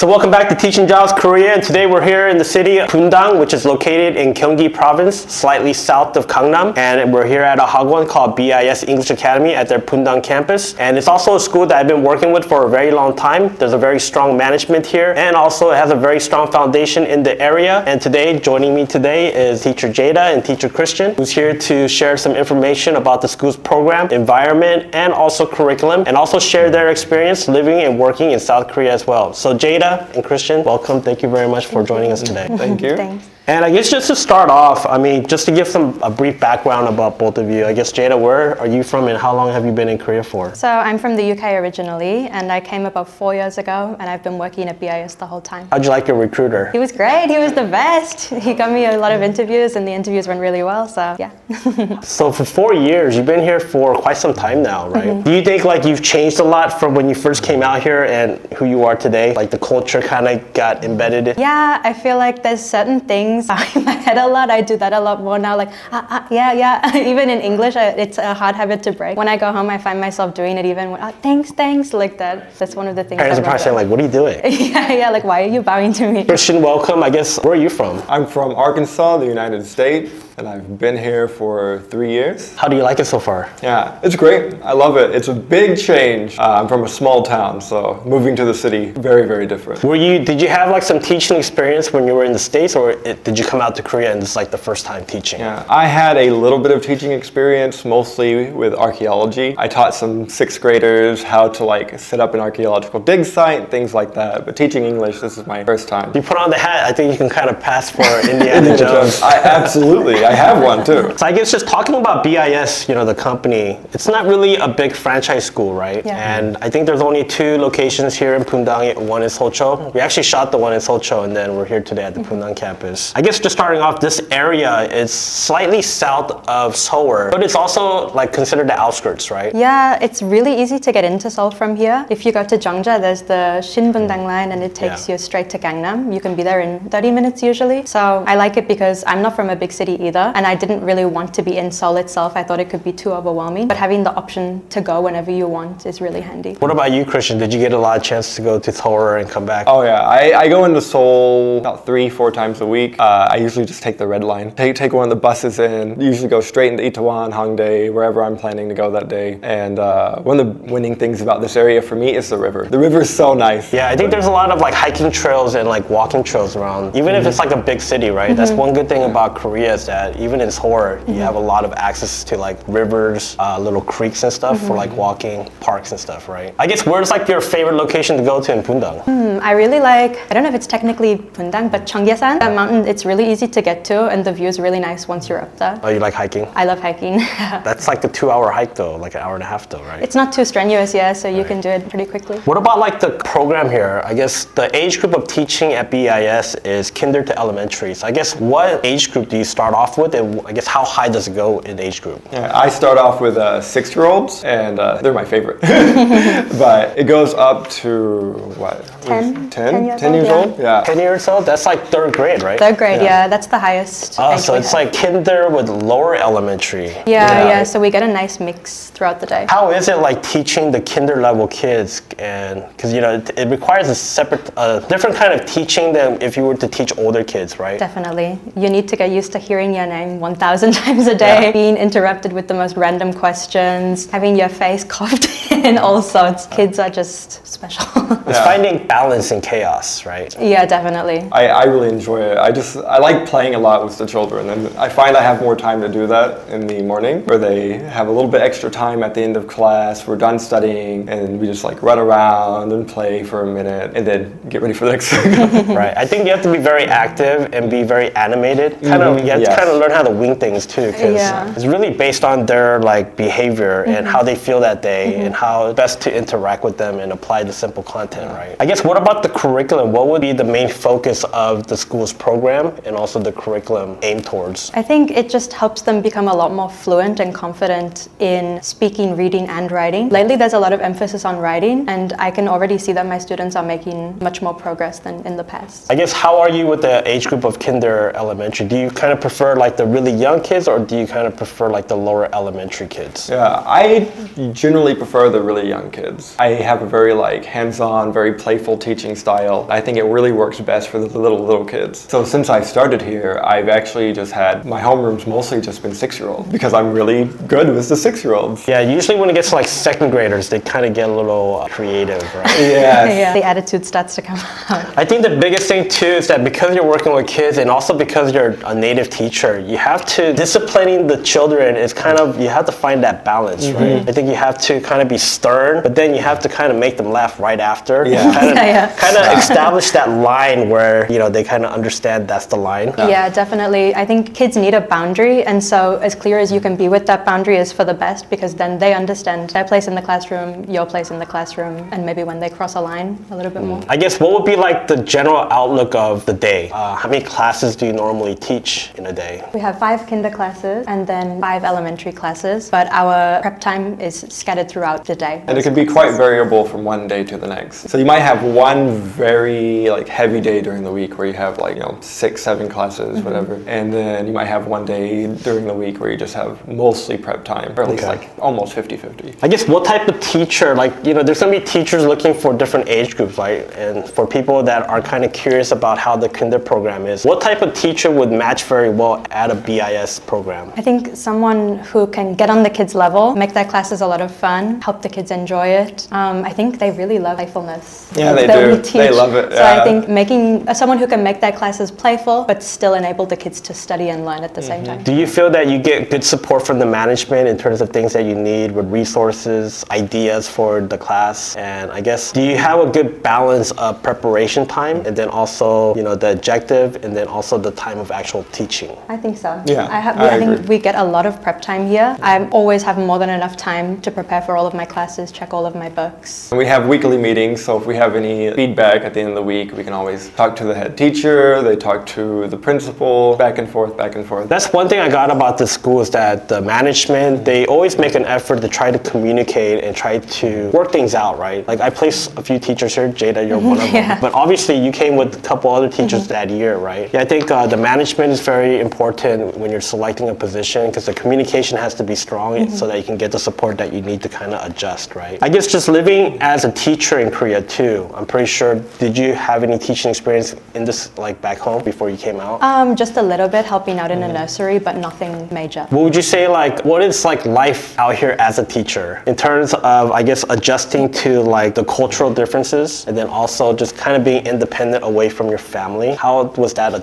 So welcome back to Teaching Jobs Korea, and today we're here in the city of Bundang, which is located in Gyeonggi Province, slightly south of Gangnam, and we're here at a hagwon called BIS English Academy at their Bundang campus. And it's also a school that I've been working with for a very long time. There's a very strong management here, and also it has a very strong foundation in the area. And today, joining me today is teacher Jaida and teacher Christian, who's here to share some information about the school's program, environment, and also curriculum, and also share their experience living and working in South Korea as well. So Jaida and Christian, welcome. Thank you very much for joining us today. Thank you. Thanks. And I guess just to start off, just to give a brief background about both of you, I guess Jaida, where are you from and how long have you been in Korea for? So I'm from the UK originally, and I came about 4 years ago, and I've been working at BIS the whole time. How'd you like your recruiter? He was great. He was the best. He got me a lot of interviews, and the interviews went really well, so yeah. So for 4 years, you've been here for quite some time now, right? Mm-hmm. Do you think like you've changed a lot from when you first came out here and who you are today? Like the culture kind of got embedded in? Yeah, I feel like there's certain things in my head a lot. I do that a lot more now, like, yeah. Even in English, it's a hard habit to break. When I go home, I find myself doing it even, thanks, like that. That's one of the things. Parents are probably saying like, what are you doing? yeah, like, why are you bowing to me? Christian, welcome. I guess, where are you from? I'm from Arkansas, the United States, and I've been here for 3 years. How do you like it so far? Yeah, it's great. I love it. It's a big change. I'm from a small town, so moving to the city, very, very different. Did you have like some teaching experience when you were in the States, or did you come out to Korea and this is like the first time teaching? Yeah, I had a little bit of teaching experience, mostly with archaeology. I taught some 6th graders how to like set up an archaeological dig site, things like that. But teaching English, this is my first time. You put on the hat, I think you can kind of pass for Indiana Jones. Absolutely, I have one too. So I guess just talking about BIS, the company, it's not really a big franchise school, right? Yeah. And I think there's only 2 locations here in Bundang. One is Seocho. We actually shot the one in Seocho, and then we're here today at the Bundang campus. I guess just starting off, this area is slightly south of Seoul, but it's also like considered the outskirts, right? Yeah, it's really easy to get into Seoul from here. If you go to Jeongja, there's the Bundang line, and it takes you straight to Gangnam. You can be there in 30 minutes usually. So I like it because I'm not from a big city either, and I didn't really want to be in Seoul itself. I thought it could be too overwhelming, but having the option to go whenever you want is really handy. What about you, Christian? Did you get a lot of chance to go to Seoul and come back? Oh yeah, I go into Seoul about 3-4 times a week. I usually just take the red line. Take one of the buses in, usually go straight into Itaewon, Hongdae, wherever I'm planning to go that day. And one of the winning things about this area for me is the river. The river is so nice. Yeah, I think there's a lot of like hiking trails and like walking trails around, even if it's like a big city, right? That's one good thing about Korea is that even in Seoul, you have a lot of access to like rivers, little creeks and stuff for like walking, parks and stuff, right? I guess where's like your favorite location to go to in Bundang? I really like, I don't know if it's technically Bundang, but Cheongyesan. That mountain, it's really easy to get to, and the view is really nice once you're up there. Oh, you like hiking? I love hiking. That's like a 2-hour hike though, like an hour and a half though, right? It's not too strenuous, yeah, so you can do it pretty quickly. What about like the program here? I guess the age group of teaching at BIS is kinder to elementary. So I guess what age group do you start off with, and I guess how high does it go in age group? Yeah, I start off with 6-year-olds, and they're my favorite. But it goes up to what? 10 years old? Yeah. 10 years old? That's like 3rd grade, right? 3rd grade, yeah, that's the highest. Oh, age so we it's have. like kinder with lower elementary. Yeah, so we get a nice mix throughout the day. How is it like teaching the kinder level kids? And because it requires a separate, different kind of teaching than if you were to teach older kids, right? Definitely. You need to get used to hearing your name 1,000 times a day, being interrupted with the most random questions, having your face coughed in all sorts. Kids are just special. It's finding balance in chaos, right? Yeah, definitely. I really enjoy it. I like playing a lot with the children, and I find I have more time to do that in the morning, where they have a little bit extra time at the end of class. We're done studying, and we just like run around and play for a minute, and then get ready for the next thing. Right. I think you have to be very active and be very animated. You have to kind of learn how to wing things too, because it's really based on their like behavior and how they feel that day and how best to interact with them and apply the simple content, right? I guess what about the curriculum? What would be the main focus of the school's program and also the curriculum aimed towards? I think it just helps them become a lot more fluent and confident in speaking, reading, and writing. Lately, there's a lot of emphasis on writing, and I can already see that my students are making much more progress than in the past. I guess how are you with the age group of kinder elementary? Do you kind of prefer like the really young kids, or do you kind of prefer like the lower elementary kids? Yeah, I generally prefer the really young kids. I have a very like hands-on, very playful teaching style. I think it really works best for the little kids. So since I started here, I've actually just had my homeroom's mostly just been 6-year-olds because I'm really good with the 6-year-olds. Yeah, usually when it gets to like second graders, they kind of get a little creative, right? Yes. Yeah, the attitude starts to come out. I think the biggest thing too is that because you're working with kids and also because you're a native teacher, you have to, disciplining the children is kind of, you have to find that balance, right? I think you have to kind of be stern, but then you have to kind of make them laugh right after. Yeah. Kind of establish that line where, you know, they kind of understand that's the line. Yeah, definitely. I think kids need a boundary, and so as clear as you can be with that boundary is for the best, because then they understand their place in the classroom, your place in the classroom, and maybe when they cross a line a little bit more. I guess what would be like the general outlook of the day? How many classes do you normally teach in a day? We have 5 kinder classes and then 5 elementary classes, but our prep time is scattered throughout the day. And it can be quite variable from one day to the next. So you might have one very like heavy day during the week where you have like, you know, 6-7 classes, whatever. And then you might have one day during the week where you just have mostly prep time, or at least like almost 50-50. I guess what type of teacher, like, you know, there's gonna be teachers looking for different age groups, right? And for people that are kind of curious about how the kinder program is, what type of teacher would match very well at a BIS program? I think someone who can get on the kids' level, make their classes a lot of fun, help the kids enjoy it. I think they really love playfulness. Yeah, they that do. we teach. They love it. So I think making someone who can make their classes playful, but still enable the kids to study and learn at the same time. Do you feel that you get good support from the management in terms of things that you need with resources, ideas for the class? And I guess, do you have a good balance of preparation time and then also, you know, the objective and then also the time of actual teaching? I think so. Yeah, I think we get a lot of prep time here. I always have more than enough time to prepare for all of my classes, check all of my books. And we have weekly meetings, so if we have any feedback at the end of the week, we can always talk to the head teacher, they talk to the principal, back and forth, back and forth. That's one thing I got about the school is that the management, they always make an effort to try to communicate and try to work things out, right? Like I placed a few teachers here, Jada, you're one of them. But obviously you came with a couple other teachers that year, right? Yeah, I think the management is very important when you're selecting a position because the communication has to be strong so that you can get the support that you need to kind of adjust, right? I guess just living as a teacher in Korea too, I'm pretty sure, did you have any teaching experience in this, like back home before you came out? Just a little bit helping out in a nursery, but nothing major. What would you say, like, what is like life out here as a teacher in terms of, I guess, adjusting to like the cultural differences and then also just kind of being independent away from your family? How was that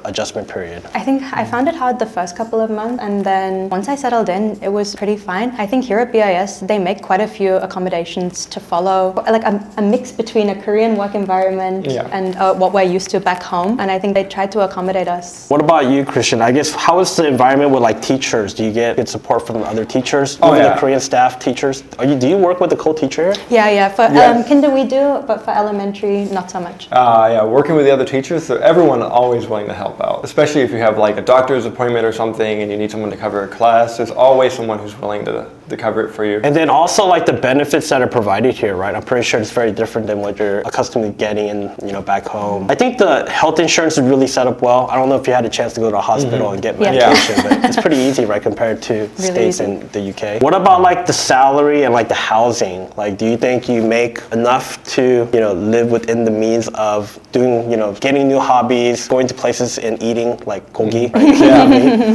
adjustment period? I think I found it hard the first couple of months, and then once I settled in, it was pretty fine. I think here at BIS, they make quite a few accommodations to follow, like a mix between a Korean work environment and what we're used to back home. And I think they tried to accommodate us. What about you, Christian? I guess, how is the environment with like teachers? Do you get good support from other teachers? Even the Korean staff teachers? Do you work with the co-teacher here? Yeah. For kinder we do, but for elementary, not so much. Yeah, working with the other teachers, so everyone always willing to help out. Especially if you have like a doctor's appointment or something and you need someone to cover a class, there's always someone who's willing to cover it for you. And then also like the benefits that are provided here, right? I'm pretty sure it's very different than what you're accustomed to getting in, you know, back home. I think the health insurance is really set up well. I don't know if you had a chance to go to a hospital and get medication, but it's pretty easy, right, compared to states in the UK. What about like the salary and like the housing? Like, do you think you make enough to, you know, live within the means of doing, you know, getting new hobbies, going to places and eating like gogi?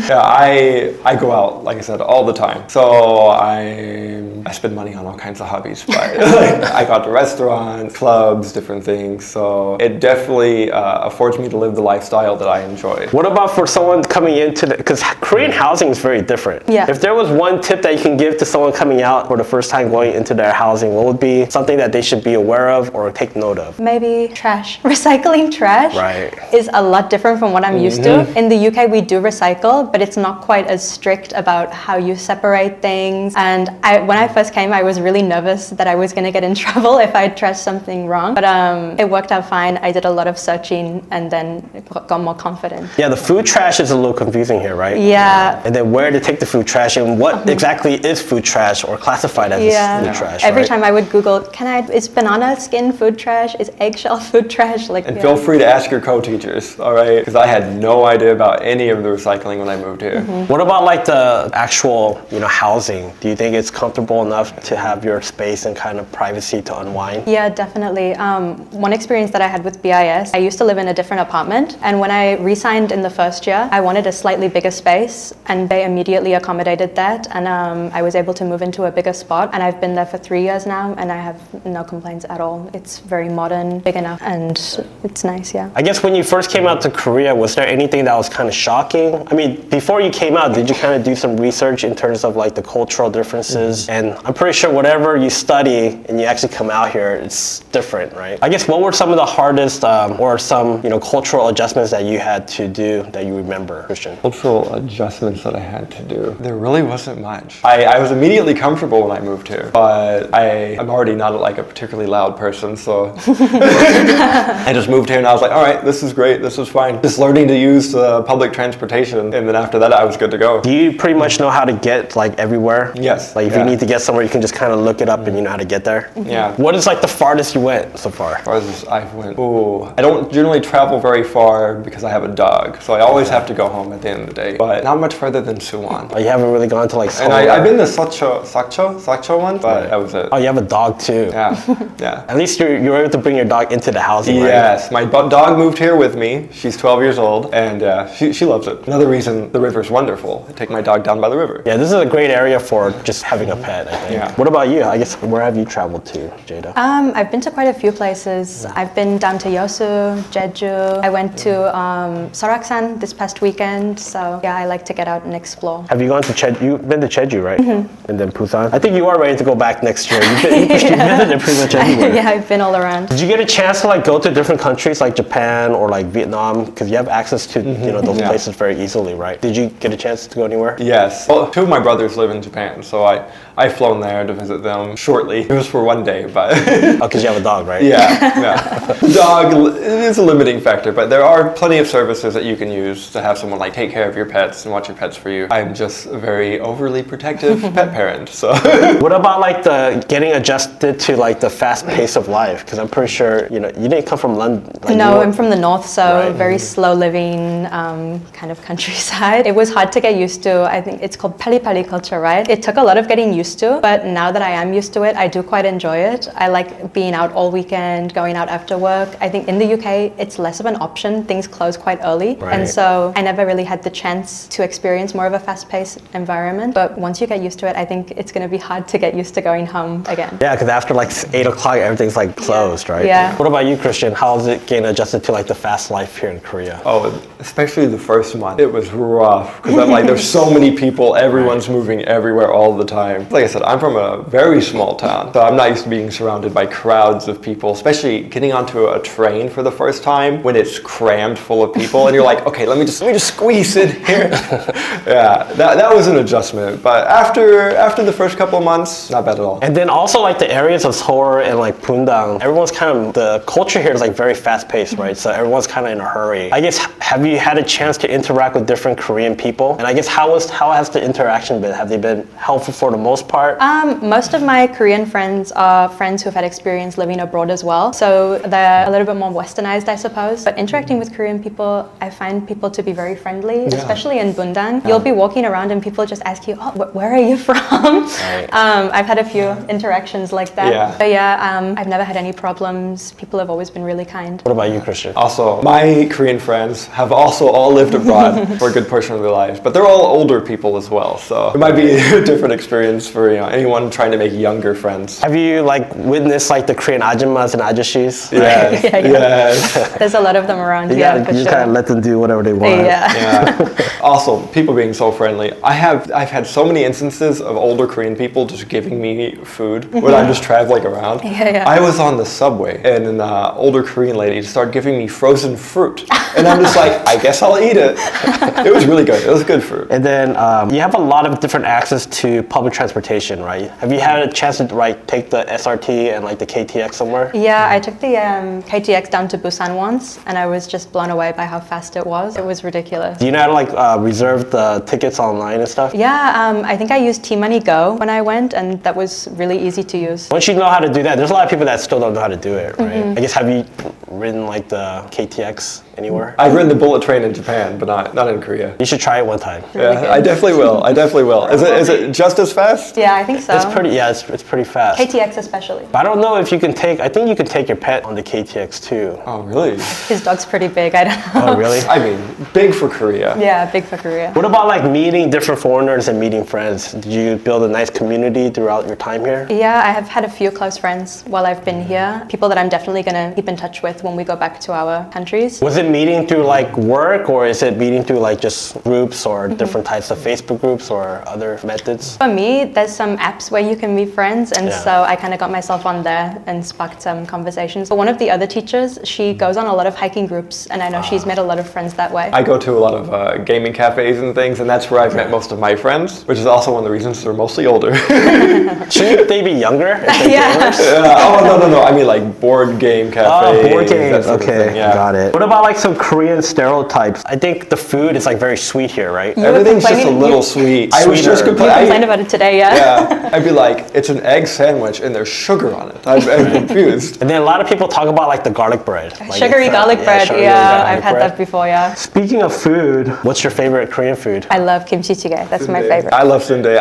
I go out, like I said, all the time. So I spend money on all kinds of hobbies, but I got to restaurants, clubs, different things. So it definitely affords me to live the lifestyle that I enjoy. What about for someone coming into because Korean housing is very different. Yeah. If there was one tip that you can give to someone coming out for the first time going into their housing, what would be something that they should be aware of or take note of? Maybe trash. Recycling trash Right. is a lot different from what I'm used to. In the UK, we do recycle, but it's not quite as strict about how you separate things. And when I first came, I was really nervous that I was going to get in trouble if I trashed something wrong. But it worked out fine. I did a lot of searching and then got more confident. Yeah, the food trash is a little confusing here, right? Yeah. And then where to take the food trash and what exactly is food trash or classified as food trash, Every right? time I would Google, is banana skin food trash? Is eggshell food trash? And feel free to ask your co-teachers, all right? Because I had no idea about any of the recycling when I moved here. What about like the actual, you know, housing? Do you think it's comfortable enough to have your space and kind of privacy to unwind? Yeah, definitely. One experience that I had with BIS, I used to live in a different apartment, and when I re-signed in the first year, I wanted a slightly bigger space, and they immediately accommodated that, and I was able to move into a bigger spot, and I've been there for 3 years now, and I have no complaints at all. It's very modern, big enough, and it's nice, yeah. I guess when you first came out to Korea, was there anything that was kind of shocking? I mean, before you came out, did you kind of do some research in terms of like the cultural differences? And I'm pretty sure whatever you study and you actually come out here, it's different, right? I guess what were some of the hardest or some, cultural adjustments that you had to do that you remember, Christian? Cultural adjustments that I had to do. There really wasn't much. I was immediately comfortable when I moved here, but I'm already not like a particularly loud person, so I just moved here and I was like, all right, this is great, this is fine. Just learning to use public transportation, and then after that I was good to go. Do you pretty much know how to get like everywhere? Yes. Like if you need to get somewhere, you can just kind of look it up and you know how to get there? Yeah. What is like the farthest you went so far? Farthest I went. I don't generally travel very far because I have a dog, so I always have to go home at the end of the day. But not much further than Suwon. Oh, you haven't really gone to like Seoul? And I've been to Sakcho one, but that was it. Oh, you have a dog too? Yeah, yeah. At least you're able to bring your dog into the house, right? Yes, my dog moved here with me. She's 12 years old, and she loves it. Another reason the river's wonderful. I take my dog down by the river. Yeah, this is a great area for just having a pet, I think. Yeah. What about you? I guess, where have you traveled to, Jaida? I've been to quite a few places. I've been down to Yeosu, Jeju. I went to Soraksan this past weekend. So yeah, I like to get out and explore. Have you gone to Jeju? You've been to Jeju, right? And then Busan. I think you are ready to go back next year. You've visited pretty much everywhere. Yeah, I've been all around. Did you get a chance to like go to different countries like Japan or like Vietnam? Because you have access to those places very easily, right? Did you get a chance to go anywhere? Yes. Well, 2 of my brothers live in Japan, so I've flown there to visit them shortly. It was for 1 day, but Oh, because you have a dog, right? yeah. The dog is a limiting factor, but there are plenty of services that you can use to have someone like take care of your pets and watch your pets for you. I'm just a very overly protective pet parent, so. What about like the getting adjusted to like the fast pace of life? Because I'm pretty sure you didn't come from London. Like, No, I'm from the north, so Right. very slow living kind of countryside. It was hard to get used to. I think it's called pali culture, right? It took a lot of getting used to, but now that I am used to it, I do quite enjoy it. I like being out all weekend, going out after work. I think in the UK, it's less of an option. Things close quite early. Right. And so I never really had the chance to experience more of a fast-paced environment. But once you get used to it, I think it's going to be hard to get used to going home again. Yeah, because after like 8 o'clock, everything's like closed, right? Yeah. What about you, Christian? How is it getting adjusted to like the fast life here in Korea? Oh, especially the first month. It was rough because I'm like, there's so many people, everyone's moving everywhere all the time. Like I said, I'm from a very small town, so I'm not used to being surrounded by crowds of people, especially getting onto a train for the first time when it's crammed full of people and you're like, okay, let me just squeeze in here. Yeah, that was an adjustment. But after the first couple of months, not bad at all. And then also like the areas of Seoul and like Bundang, everyone's kind of, the culture here is like very fast paced, right? So everyone's kind of in a hurry. I guess, have you had a chance to interact with different Korean people? And I guess how has the interaction been? Have they been helpful for the most part? Most of my Korean friends are friends who've had experience living abroad as well. So they're a little bit more westernized, I suppose. But interacting with Korean people, I find people to be very friendly, especially in Bundang. You'll be walking around and people just ask you, oh, where are you from? Right. I've had a few interactions like that. Yeah. But yeah, I've never had any problems. People have always been really kind. What about you, Christian? Also, my Korean friends have also all lived abroad for a good portion of their lives, but they're all older people as well, so it might be a different experience for anyone trying to make younger friends. Have you like witnessed like the Korean ajummas and ajashis? Yes, Yeah. yes. There's a lot of them around You here, gotta, for you just sure. kind of let them do whatever they want. Yeah. Yeah. Also, people being so friendly. I've had so many instances of older Korean people just giving me food when I'm just traveling around. Yeah. I was on the subway and an older Korean lady started giving me frozen fruit, and I'm just like, I guess I'll eat it. It was really good. It was good fruit. And then you have a lot of different access to public transportation, right? Have you had a chance to take the SRT and like the KTX somewhere? Yeah, I took the KTX down to Busan once, and I was just blown away by how fast it was. It was ridiculous. Do you know how to like reserve the tickets online and stuff? Yeah, I think I used T-Money Go when I went, and that was really easy to use. Once you know how to do that, there's a lot of people that still don't know how to do it, right? I guess, have you ridden like the KTX anywhere? I've ridden the bullet train in Japan, but not in Korea. You should try it one time. Yeah, I definitely will. Is it just as fast? Yeah, Yeah, I think so. It's pretty, yeah, it's pretty fast. KTX especially. But I don't know if you can take, I think you can take your pet on the KTX too. Oh, really? His dog's pretty big, I don't know. Oh, really? I mean, big for Korea. Yeah, big for Korea. What about like meeting different foreigners and meeting friends? Did you build a nice community throughout your time here? Yeah, I have had a few close friends while I've been here. People that I'm definitely going to keep in touch with when we go back to our countries. Was it meeting through like work, or is it meeting through like just groups or different types of Facebook groups or other methods? For me, there's some apps where you can meet friends, and Yeah. so I kind of got myself on there and sparked some conversations. But one of the other teachers, she goes on a lot of hiking groups, and I know she's made a lot of friends that way. I go to a lot of gaming cafes and things, and that's where I've met most of my friends, which is also one of the reasons they're mostly older. Shouldn't they be younger? If they're Yeah. gamers? Oh, no. I mean, like board game cafes. Oh, board that games. sort of Okay, thing, yeah. got it. What about like some Korean stereotypes? I think the food is like very sweet here, right? You were Everything's just a complaining- little you- sweet. I was Sweeter. just You complained complaining. about it today, yeah? Yeah, I'd be like, it's an egg sandwich and there's sugar on it. I'm confused. And then a lot of people talk about like the garlic bread. Like, Sugary it's, garlic bread, sugary yeah, garlic I've had bread. that before, yeah. Speaking of food, what's your favorite Korean food? I love kimchi jjigae, that's my favorite. I love sundae.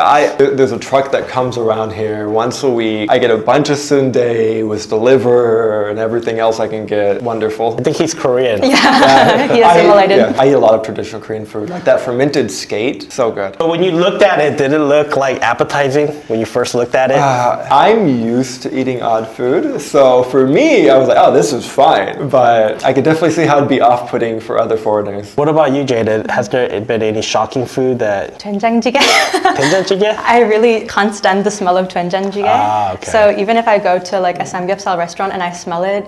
There's a truck that comes around here once a week. I get a bunch of sundae with the liver and everything else I can get. Wonderful. I think he's Korean. Yeah, he assimilated. I eat a lot of traditional Korean food, like that fermented skate. So good. But when you looked at it, did it look like appetizing when you first looked at it? I'm used to eating odd food, so for me, I was like, oh, this is fine. But I could definitely see how it'd be off-putting for other foreigners. What about you, Jada? Has there been any shocking food that... doenjang jjigae. 된장찌개? I really can't stand the smell of doenjang jjigae. Ah, okay. So even if I go to like a samgyeopsal restaurant and I smell it,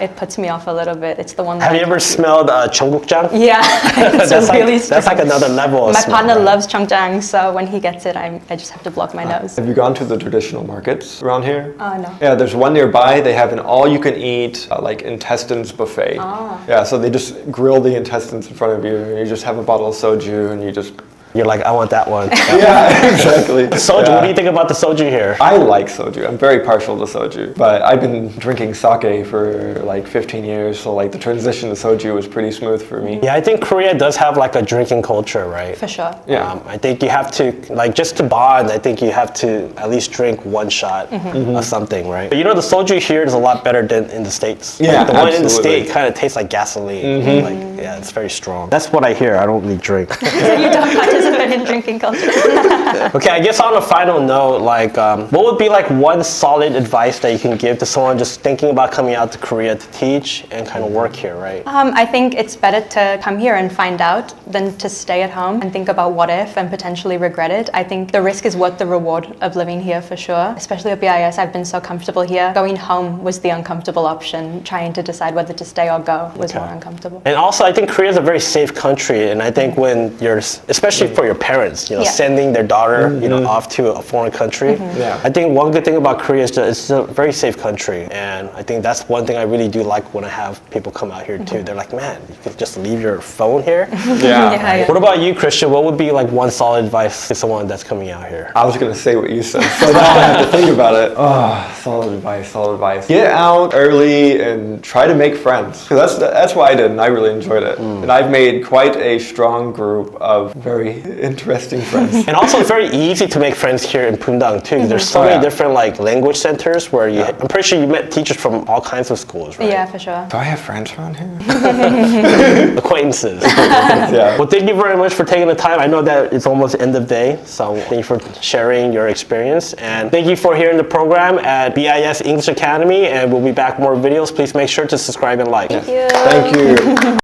it puts me off a little bit. It's the one that Have I you ever can't do. smelled 청국장? Yeah, it's really that's like another level of My smell, partner right? loves cheongjang, so when he gets it, I just have to block my nose. Have you gone to the traditional markets around here? No. Yeah, there's one nearby. They have an all-you-can-eat like intestines buffet. Yeah, so they just grill the intestines in front of you. And you just have a bottle of soju, and you just You're like, I want that one. yeah, exactly. Soju, Yeah. what do you think about the soju here? I like soju. I'm very partial to soju, but I've been drinking sake for like 15 years, so like the transition to soju was pretty smooth for me. Yeah, I think Korea does have like a drinking culture, right? For sure. Yeah. I think you have to, like, just to bond, I think you have to at least drink one shot of something, right? But you know, the soju here is a lot better than in the States. Yeah, Like, the one in the absolutely. States kind of tastes like gasoline. Like, yeah, it's very strong. That's what I hear. I don't really drink. You don't participate in drinking culture. Okay, I guess on a final note, like, what would be like one solid advice that you can give to someone just thinking about coming out to Korea to teach and kind of work here, right? I think it's better to come here and find out than to stay at home and think about what if and potentially regret it. I think the risk is worth the reward of living here for sure. Especially at BIS, I've been so comfortable here. Going home was the uncomfortable option. Trying to decide whether to stay or go was more uncomfortable. And also, I think Korea is a very safe country, and I think when you're, especially for your parents, you know, Yeah. sending their daughter, you know, off to a foreign country. Yeah. I think one good thing about Korea is that it's a very safe country, and I think that's one thing I really do like when I have people come out here too. They're like, man, you can just leave your phone here. Yeah. What about you, Christian? What would be like one solid advice to someone that's coming out here? I was gonna say what you said, so now I have to think about it. Oh, solid advice, solid advice. Get out early and try to make friends. 'Cause that's what I did, and I really enjoyed it. And I've made quite a strong group of very interesting friends. And also, it's very easy to make friends here in Bundang too. There's so Oh, many yeah. different like language centers where you. I'm pretty sure you met teachers from all kinds of schools, right? Yeah, for sure. Do I have friends around here? Acquaintances. Yeah. Well, thank you very much for taking the time. I know that it's almost end of day, so thank you for sharing your experience. And thank you for hearing the program at BIS English Academy. And we'll be back with more videos. Please make sure to subscribe and like. Thank you. Thank you.